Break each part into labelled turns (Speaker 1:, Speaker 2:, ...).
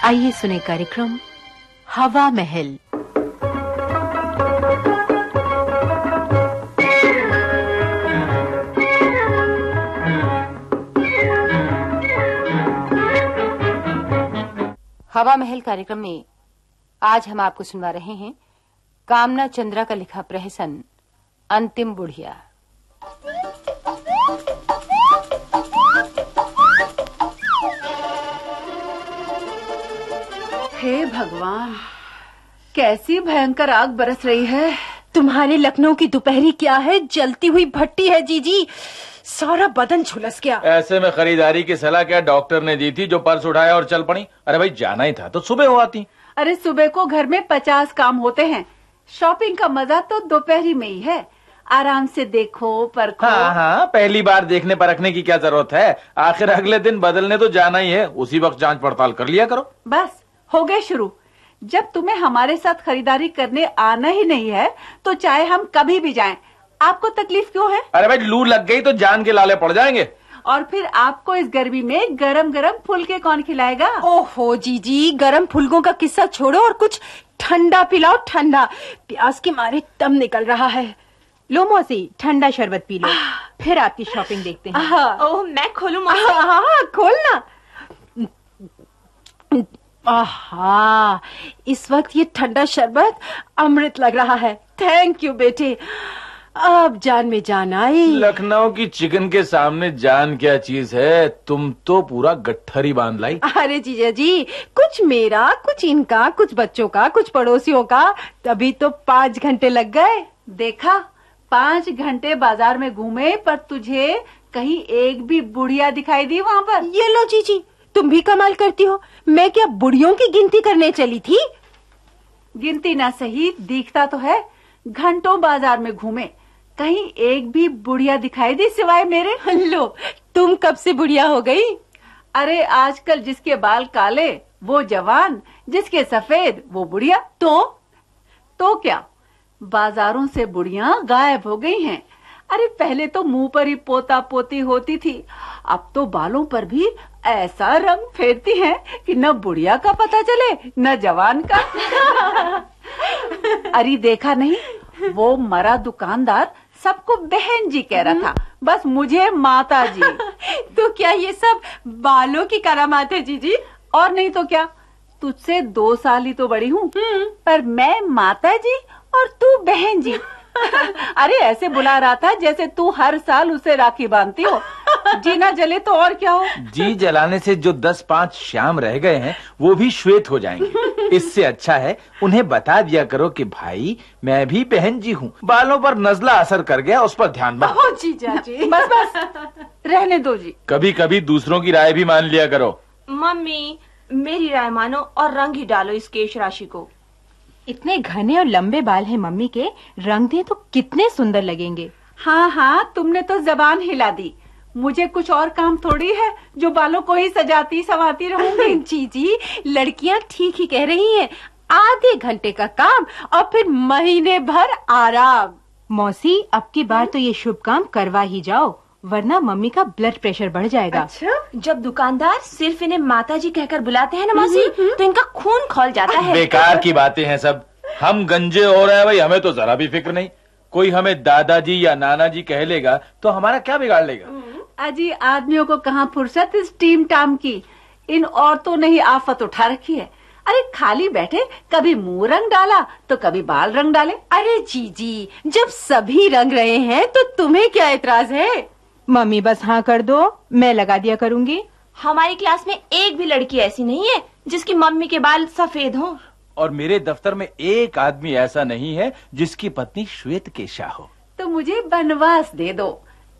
Speaker 1: आइए सुने कार्यक्रम हवा महल। हवा महल कार्यक्रम में आज हम आपको सुनवा रहे हैं कामना चंद्रा का लिखा प्रहसन अंतिम बुढ़िया।
Speaker 2: हे भगवान, कैसी भयंकर आग बरस रही है।
Speaker 3: तुम्हारे लखनऊ की दोपहरी क्या है, जलती हुई भट्टी है जीजी, सारा बदन झुलस गया।
Speaker 4: ऐसे में खरीदारी की सलाह क्या डॉक्टर ने दी थी जो पर्स उठाया और चल पड़ी। अरे भाई जाना ही था तो सुबह हो आती।
Speaker 2: अरे सुबह को घर में 50 काम होते हैं, शॉपिंग का मजा तो दोपहरी में ही है। आराम से देखो परखो।
Speaker 4: हाँ, पहली बार देखने परखने की क्या जरूरत है, आखिर अगले दिन बदलने तो जाना ही है, उसी वक्त जांच पड़ताल कर लिया करो।
Speaker 2: बस हो गए शुरू। जब तुम्हें हमारे साथ खरीदारी करने आना ही नहीं है तो चाहे हम कभी भी जाएं, आपको तकलीफ क्यों है?
Speaker 4: अरे भाई लू लग गई तो जान के लाले पड़ जाएंगे।
Speaker 2: और फिर आपको इस गर्मी में गरम गरम फुलके कौन खिलाएगा?
Speaker 3: ओहो जीजी, गरम फुलकों का किस्सा छोड़ो और कुछ ठंडा पिलाओ, ठंडा। प्यास के मारे दम निकल रहा है।
Speaker 1: लो मौसी, ठंडा शरबत पी लो, फिर आपकी शॉपिंग देखते हैं।
Speaker 3: ओह मैं खोलूं मौसी? हाँ खोलना। आहा, इस वक्त ये ठंडा शरबत अमृत लग रहा है। थैंक यू बेटे, अब जान में जान आई।
Speaker 4: लखनऊ की चिकन के सामने जान क्या चीज है, तुम तो पूरा गट्ठर ही बांध लाई।
Speaker 3: अरे जीजा जी, कुछ मेरा, कुछ इनका, कुछ बच्चों का, कुछ पड़ोसियों का, तभी तो 5 घंटे लग गए।
Speaker 2: देखा, 5 घंटे बाजार में घूमे पर तुझे कहीं एक भी बुढ़िया दिखाई दी वहाँ पर?
Speaker 3: ये लो जीजी, तुम भी कमाल करती हो। मैं क्या बुढ़ियों की गिनती करने चली थी?
Speaker 2: गिनती ना सही, दिखता तो है। घंटों बाजार में घूमे, कहीं एक भी बुढ़िया दिखाई दी सिवाय मेरे?
Speaker 3: लो, तुम कब से बुढ़िया हो गई?
Speaker 2: अरे आजकल जिसके बाल काले वो जवान, जिसके सफेद वो बुढ़िया। तो क्या, बाजारों से बुढ़िया गायब हो गई हैं। अरे पहले तो मुंह पर ही पोता पोती होती थी, अब तो बालों पर भी ऐसा रंग फेरती हैं कि न बुढ़िया का पता चले न जवान का। अरे देखा नहीं, वो मरा दुकानदार सबको बहन जी कह रहा था, बस मुझे माता जी।
Speaker 3: तो क्या ये सब बालों की करामात है जीजी?
Speaker 2: और नहीं तो क्या, तुझसे 2 साल ही तो बड़ी हूँ, पर मैं माता जी और तू बहन जी। अरे ऐसे बुला रहा था जैसे तू हर साल उसे राखी बांधती हो। जीना जले तो और क्या हो।
Speaker 4: जी जलाने से जो 10-5 श्याम रह गए हैं वो भी श्वेत हो जाएंगे। इससे अच्छा है उन्हें बता दिया करो कि भाई मैं भी बहन जी हूँ, बालों पर नजला असर कर गया, उस पर ध्यान मत।
Speaker 3: जीजा जी,
Speaker 2: बस रहने दो जी।
Speaker 4: कभी कभी दूसरों की राय भी मान लिया करो।
Speaker 5: मम्मी मेरी राय मानो और रंग ही डालो इस केश राशि को।
Speaker 1: इतने घने और लंबे बाल हैं मम्मी के, रंग दे तो कितने सुंदर लगेंगे।
Speaker 2: हाँ, तुमने तो जबान हिला दी। मुझे कुछ और काम थोड़ी है जो बालों को ही सजाती संवारती रहूंगी।
Speaker 3: जीजी, लड़कियां ठीक ही कह रही हैं, आधे घंटे का काम और फिर महीने भर आराम।
Speaker 1: मौसी, अब की बार तो ये शुभ काम करवा ही जाओ, वरना मम्मी का ब्लड प्रेशर बढ़ जाएगा।
Speaker 5: अच्छा? जब दुकानदार सिर्फ इन्हें माताजी कहकर बुलाते हैं ना मौसी, तो इनका खून खौल जाता है।
Speaker 4: बेकार की बातें हैं सब, हम गंजे हो रहे हैं भाई, हमें तो जरा भी फिक्र नहीं। कोई हमें दादाजी या नाना जी कह लेगा तो हमारा क्या बिगाड़ लेगा।
Speaker 2: अजी आदमियों को कहाँ फुर्सत इस टीम टाम की, इन औरतों ने ही आफत उठा रखी है। अरे खाली बैठे, कभी मुंह रंग डाला तो कभी बाल रंग डाले।
Speaker 3: अरे जीजी, जब सभी रंग रहे हैं तो तुम्हें क्या एतराज है?
Speaker 1: मम्मी बस हाँ कर दो, मैं लगा दिया करूंगी।
Speaker 5: हमारी क्लास में एक भी लड़की ऐसी नहीं है जिसकी मम्मी के बाल सफेद हों।
Speaker 4: और मेरे दफ्तर में एक आदमी ऐसा नहीं है जिसकी पत्नी श्वेत केशा हो।
Speaker 2: तो मुझे बनवास दे दो।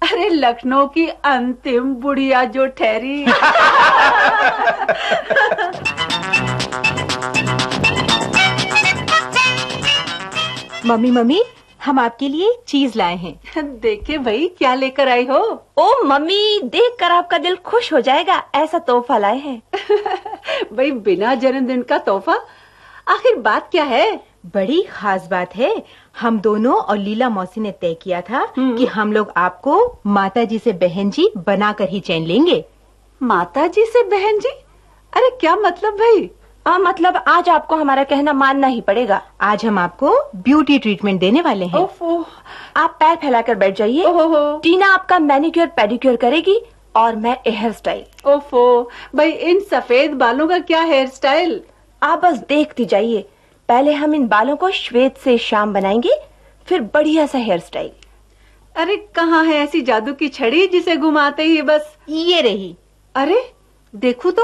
Speaker 2: अरे लखनऊ की अंतिम बुढ़िया जो ठहरी।
Speaker 1: मम्मी, हम आपके लिए चीज लाए हैं।
Speaker 2: देखे भाई क्या लेकर आई हो।
Speaker 5: ओ मम्मी, देखकर आपका दिल खुश हो जाएगा, ऐसा तोहफा लाए हैं।
Speaker 2: भाई बिना जन्मदिन का तोहफा, आखिर बात क्या है?
Speaker 1: बड़ी खास बात है। हम दोनों और लीला मौसी ने तय किया था कि हम लोग आपको माताजी से बहन जी बनाकर ही चैन लेंगे।
Speaker 2: माताजी से बहन जी? अरे क्या मतलब भाई?
Speaker 5: मतलब आज आपको हमारा कहना मानना ही पड़ेगा।
Speaker 3: आज हम आपको ब्यूटी ट्रीटमेंट देने वाले हैं।
Speaker 2: ओफो,
Speaker 5: आप पैर फैलाकर बैठ जाइए।
Speaker 2: ओहो,
Speaker 5: टीना आपका मैनिक्योर पेडिक्योर करेगी और मैं हेयर स्टाइल।
Speaker 2: ओफो, भाई इन सफेद बालों का क्या हेयर स्टाइल?
Speaker 5: आप बस देखती जाइए। पहले हम इन बालों को श्वेत से श्याम बनाएंगे, फिर बढ़िया सा हेयर स्टाइल।
Speaker 2: अरे कहाँ है ऐसी जादू की छड़ी जिसे घुमाते ही बस?
Speaker 3: ये रही।
Speaker 2: अरे देखो तो,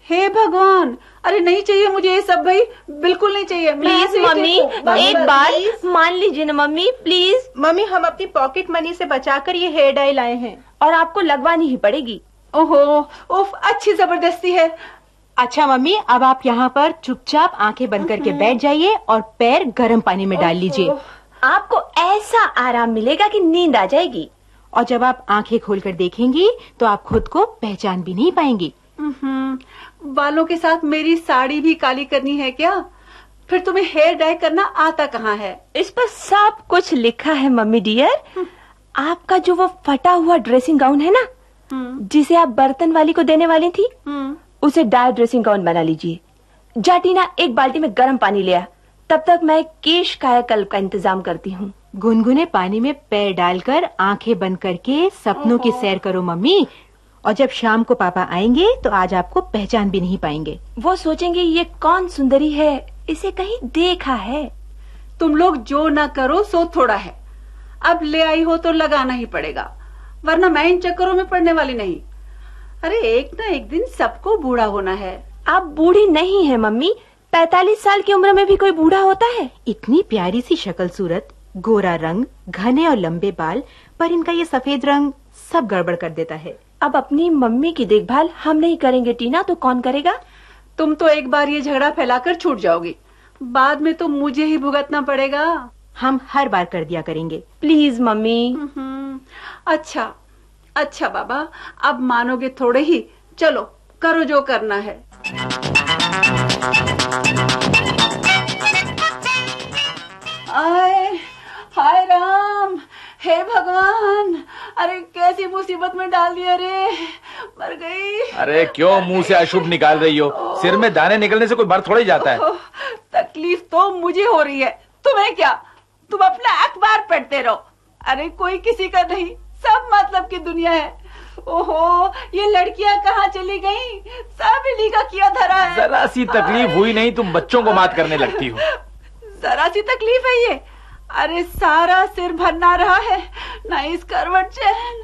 Speaker 2: हे भगवान, अरे नहीं चाहिए मुझे ये सब भाई, बिल्कुल नहीं चाहिए।
Speaker 5: प्लीज मम्मी, एक बार मान लीजिए ना मम्मी, प्लीज।
Speaker 3: मम्मी, हम अपनी पॉकेट मनी से बचाकर ये हेयर डाई लाए हैं
Speaker 5: और आपको लगवानी ही पड़ेगी।
Speaker 2: ओहो, उफ, अच्छी जबरदस्ती है।
Speaker 3: अच्छा मम्मी, अब आप यहाँ पर चुपचाप आंखें बंद करके बैठ जाइए और पैर गर्म पानी में डाल लीजिए।
Speaker 5: आपको ऐसा आराम मिलेगा कि नींद आ जाएगी।
Speaker 3: और जब आप आंखें खोलकर देखेंगी तो आप खुद को पहचान भी नहीं पाएंगी।
Speaker 2: बालों के साथ मेरी साड़ी भी काली करनी है क्या? फिर तुम्हें हेयर डाई करना आता कहाँ है?
Speaker 5: इस पर सब कुछ लिखा है मम्मी डियर। आपका जो वो फटा हुआ ड्रेसिंग गाउन है ना, जिसे आप बर्तन वाली को देने वाली थी, उसे डाई ड्रेसिंग गाउन बना लीजिए। जा टीना, एक बाल्टी में गर्म पानी ले आ। तब तक मैं केश कायाकल्प का इंतजाम करती हूँ।
Speaker 3: गुनगुने पानी में पैर डालकर आंखें बंद करके सपनों की सैर करो मम्मी। और जब शाम को पापा आएंगे तो आज आपको पहचान भी नहीं पाएंगे।
Speaker 5: वो सोचेंगे ये कौन सुंदरी है, इसे कहीं देखा है।
Speaker 2: तुम लोग जो ना करो सो थोड़ा है। अब ले आई हो तो लगाना ही पड़ेगा, वरना मैं इन चक्करों में पड़ने वाली नहीं। अरे एक ना एक दिन सबको बूढ़ा होना है।
Speaker 5: आप बूढ़ी नहीं है मम्मी, 45 साल की उम्र में भी कोई बूढ़ा होता है?
Speaker 3: इतनी प्यारी सी शक्ल सूरत, गोरा रंग, घने और लंबे बाल, पर इनका ये सफेद रंग सब गड़बड़ कर देता है।
Speaker 5: अब अपनी मम्मी की देखभाल हम नहीं करेंगे टीना, तो कौन करेगा?
Speaker 2: तुम तो एक बार ये झगड़ा फैलाकर छूट जाओगी, बाद में तो मुझे ही भुगतना पड़ेगा।
Speaker 3: हम हर बार कर दिया करेंगे।
Speaker 5: Please mummy.
Speaker 2: अच्छा अच्छा बाबा, अब मानोगे थोड़े ही। चलो करो जो करना है। आए हाय राम, हे भगवान, अरे कैसी मुसीबत में डाल दिया रे, मर गई।
Speaker 4: अरे क्यों मुंह से अशुभ निकाल रही हो? सिर में दाने निकलने से कोई मर थोड़ी जाता है।
Speaker 2: तकलीफ तो मुझे हो रही है, तुम्हें क्या? तुम अपना अखबार पढ़ते रहो। अरे कोई किसी का नहीं, सब मतलब की दुनिया है। ओहो, ये लड़कियां कहाँ चली गईं? सब इन्हीं का किया धरा है।
Speaker 4: जरा सी तकलीफ हुई नहीं, तुम बच्चों को मात करने लगती हो।
Speaker 2: जरा सी तकलीफ है ये? अरे सारा सिर भरना रहा है। ना इस करवट चैन,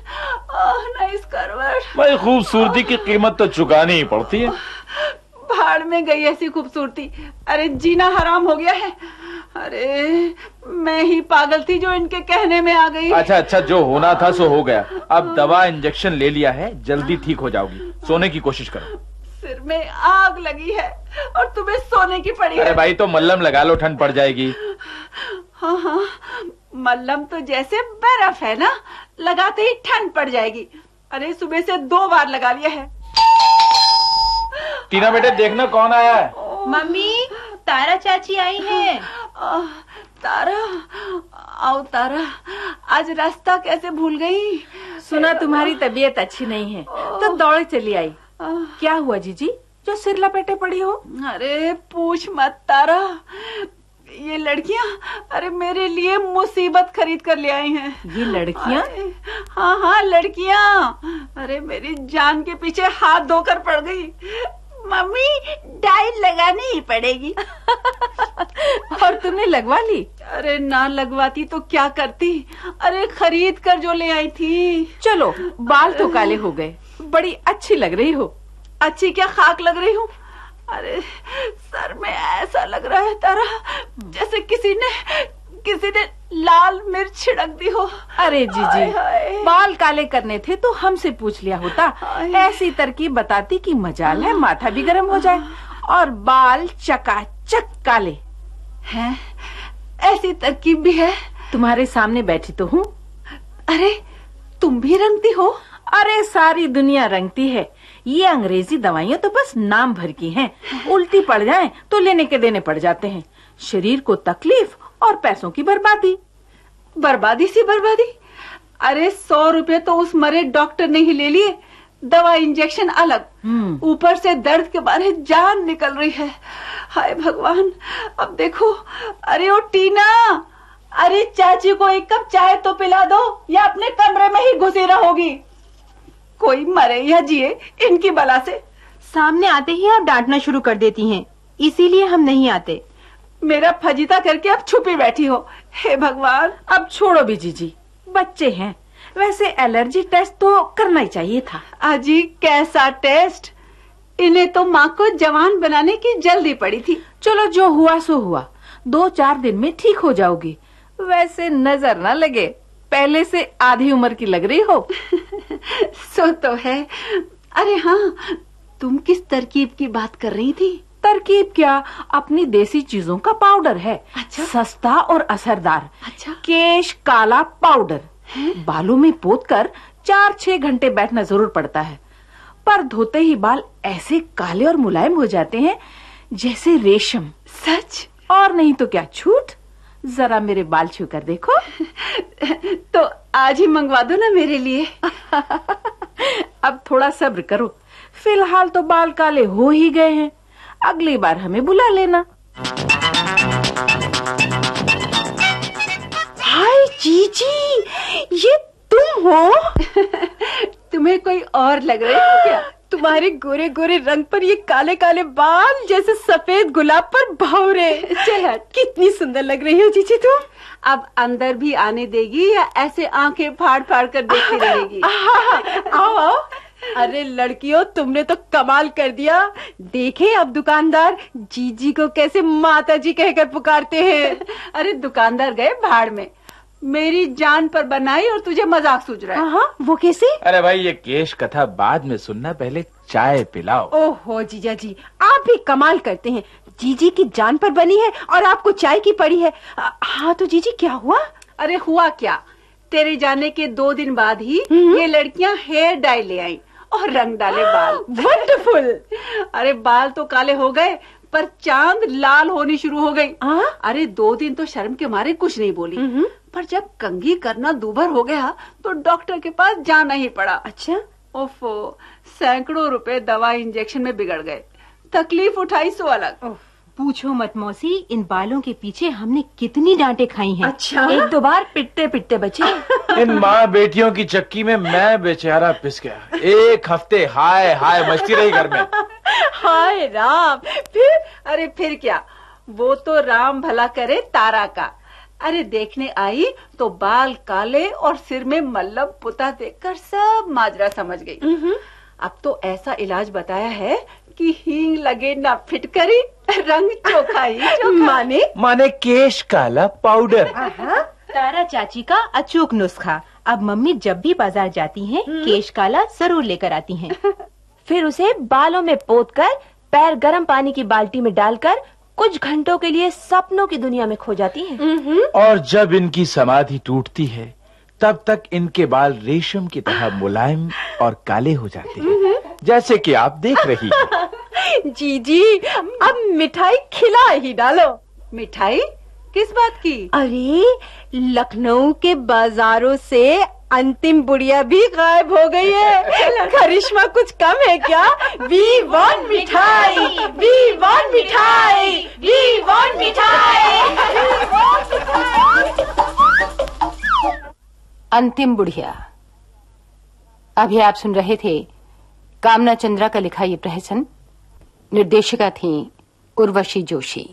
Speaker 2: ना इस करवट।
Speaker 4: भाई खूबसूरती की कीमत तो चुकानी ही पड़ती है।
Speaker 2: भाड़ में गई ऐसी खूबसूरती। अरे जीना हराम हो गया है। अरे मैं ही पागल थी जो इनके कहने में आ गई।
Speaker 4: अच्छा, जो होना था सो हो गया। अब दवा इंजेक्शन ले लिया है, जल्दी ठीक हो जाओगी। सोने की कोशिश करो।
Speaker 2: सिर में आग लगी है और तुम्हें सोने की पड़ी है।
Speaker 4: अरे भाई तो मल्लम लगा लो, ठंड पड़ जाएगी।
Speaker 2: हाँ, मल्लम तो जैसे बर्फ है ना, लगाते ही ठंड पड़ जाएगी। अरे सुबह से 2 बार लगा लिया है।
Speaker 4: टीना बेटे देखना कौन आया है।
Speaker 3: मम्मी, तारा चाची आई हैं।
Speaker 2: तारा, आओ तारा, आज रास्ता कैसे भूल गई?
Speaker 3: सुना तुम्हारी तबीयत अच्छी नहीं है तो दौड़ चली आई। क्या हुआ जीजी, जो सिर लपेटे पड़ी हो?
Speaker 2: अरे पूछ मत तारा, ये लड़कियां अरे मेरे लिए मुसीबत खरीद कर ले आई हैं।
Speaker 3: ये लड़कियां?
Speaker 2: हाँ लड़कियां। अरे मेरी जान के पीछे हाथ धोकर पड़ गई। मम्मी डाई लगानी ही पड़ेगी।
Speaker 3: और तुमने लगवा ली?
Speaker 2: अरे ना लगवाती तो क्या करती। अरे खरीद कर जो ले आई थी।
Speaker 3: चलो, बाल तो काले हो गए, बड़ी अच्छी लग रही हो।
Speaker 2: अच्छी क्या, खाक लग रही हूँ। अरे सर में ऐसा लग रहा है तारा जैसे किसी ने लाल मिर्च छिड़क दी हो।
Speaker 3: अरे जीजी, बाल काले करने थे तो हमसे पूछ लिया होता। ऐसी तरकीब बताती कि मजाल है माथा भी गर्म हो जाए और बाल चकाचक काले
Speaker 2: हैं। ऐसी तरकीब भी है?
Speaker 3: तुम्हारे सामने बैठी तो हूँ।
Speaker 2: अरे तुम भी रंगती हो?
Speaker 3: अरे सारी दुनिया रंगती है। ये अंग्रेजी दवाइयाँ तो बस नाम भर की हैं। उल्टी पड़ जाए तो लेने के देने पड़ जाते हैं। शरीर को तकलीफ और पैसों की बर्बादी।
Speaker 2: बर्बादी सी बर्बादी। अरे 100 रुपए तो उस मरे डॉक्टर ने ही ले लिए। दवा इंजेक्शन अलग, ऊपर से दर्द के मारे जान निकल रही है। हाय भगवान, अब देखो। अरे ओ टीना, अरे चाची को एक कप चाय तो पिला दो, या अपने कमरे में ही घुसी रहोगी। कोई मरे या जिए इनकी बला से।
Speaker 1: सामने आते ही आप डांटना शुरू कर देती हैं, इसीलिए हम नहीं आते।
Speaker 2: मेरा फजीता करके अब छुपी बैठी हो। हे भगवान।
Speaker 3: अब छोड़ो भी जीजी, बच्चे हैं। वैसे एलर्जी टेस्ट तो करना ही चाहिए था।
Speaker 2: अजी कैसा टेस्ट? इन्हें तो माँ को जवान बनाने की जल्दी पड़ी थी।
Speaker 3: चलो जो हुआ सो हुआ, 2-4 दिन में ठीक हो जाओगी। वैसे नजर ना लगे, पहले से आधी उम्र की लग रही हो।
Speaker 2: सो तो है। अरे हाँ, तुम किस तरकीब की बात कर रही थी?
Speaker 3: तरकीब क्या, अपनी देसी चीजों का पाउडर है।
Speaker 2: अच्छा।
Speaker 3: सस्ता और असरदार।
Speaker 2: अच्छा।
Speaker 3: केश काला पाउडर बालों में पोत कर 4-6 घंटे बैठना जरूर पड़ता है, पर धोते ही बाल ऐसे काले और मुलायम हो जाते हैं जैसे रेशम।
Speaker 2: सच?
Speaker 3: और नहीं तो क्या झूठ। जरा मेरे बाल छू कर देखो।
Speaker 2: तो आज ही मंगवा दो ना मेरे लिए।
Speaker 3: अब थोड़ा सब्र करो, फिलहाल तो बाल काले हो ही गए हैं, अगली बार हमें बुला लेना।
Speaker 5: हाय जीजी, ये तुम हो?
Speaker 2: तुम्हें कोई और लग रही हो क्या?
Speaker 5: तुम्हारे गोरे गोरे रंग पर ये काले काले बाल जैसे सफेद गुलाब पर भंवरे।
Speaker 2: चल हट।
Speaker 5: कितनी सुंदर लग रही हो जीजी तुम।
Speaker 2: अब अंदर भी आने देगी या ऐसे आंखें फाड़ फाड़ कर देखती रहेगी?
Speaker 5: आओ आओ। अरे लड़कियों, तुमने तो कमाल कर दिया। देखे अब दुकानदार जीजी को कैसे माता जी कहकर पुकारते हैं।
Speaker 2: अरे दुकानदार गए भाड़ में, मेरी जान पर बनाई और तुझे मजाक सूझ रहा है।
Speaker 5: हाँ, वो कैसे?
Speaker 4: अरे भाई, ये केश कथा बाद में सुनना, पहले चाय पिलाओ।
Speaker 5: ओहो जीजा जी, आप भी कमाल करते हैं। जीजी की जान पर बनी है और आपको चाय की पड़ी है। हाँ तो जीजी क्या हुआ?
Speaker 2: अरे हुआ क्या, तेरे जाने के 2 दिन बाद ही ये लड़कियां हेयर डाई ले आई और रंग डाले बाल।
Speaker 5: वंडरफुल।
Speaker 2: अरे बाल तो काले हो गए, पर चांद लाल होनी शुरू हो गई। अरे 2 दिन तो शर्म के मारे कुछ नहीं बोली, पर जब कंघी करना दूभर हो गया तो डॉक्टर के पास जाना ही पड़ा।
Speaker 5: अच्छा।
Speaker 2: ओफो, सैकड़ों रुपए दवा इंजेक्शन में बिगड़ गए, तकलीफ उठाई सो अलग।
Speaker 1: पूछो मत मौसी, इन बालों के पीछे हमने कितनी डांटें खाई हैं।
Speaker 5: अच्छा। 1-2 बार पिटते पिटते बचे।
Speaker 4: इन माँ बेटियों की चक्की में मैं बेचारा पिस गया। 1 हफ्ते हाय हाय मस्ती रही घर में।
Speaker 5: हाय राम। फिर?
Speaker 2: अरे फिर क्या, वो तो राम भला करे तारा का। अरे देखने आई तो बाल काले और सिर में मल्लम पुता देखकर सब माजरा समझ गई। अब तो ऐसा इलाज बताया है कि हींग लगे ना फिटकरी, रंग चोखा ही चोखा।
Speaker 4: माने केश काला पाउडर।
Speaker 1: तारा चाची का अचूक नुस्खा। अब मम्मी जब भी बाजार जाती हैं, केश काला जरूर लेकर आती हैं।
Speaker 5: फिर उसे बालों में पोतकर पैर गर्म पानी की बाल्टी में डालकर कुछ घंटों के लिए सपनों की दुनिया में खो जाती हैं।
Speaker 4: और जब इनकी समाधि टूटती है, तब तक इनके बाल रेशम की तरह मुलायम और काले हो जाते हैं, जैसे कि आप देख रही हैं।
Speaker 5: जीजी, अब मिठाई खिला ही डालो।
Speaker 2: मिठाई? किस बात की?
Speaker 5: अरे लखनऊ के बाजारों से अंतिम बुढ़िया भी गायब हो गई है। करिश्मा कुछ कम है क्या? वी वांट मिठाई, वी वांट मिठाई, वी वांट मिठाई।
Speaker 1: अंतिम बुढ़िया। अभी आप सुन रहे थे कामना चंद्रा का लिखा ये प्रहसन। निर्देशिका थी उर्वशी जोशी।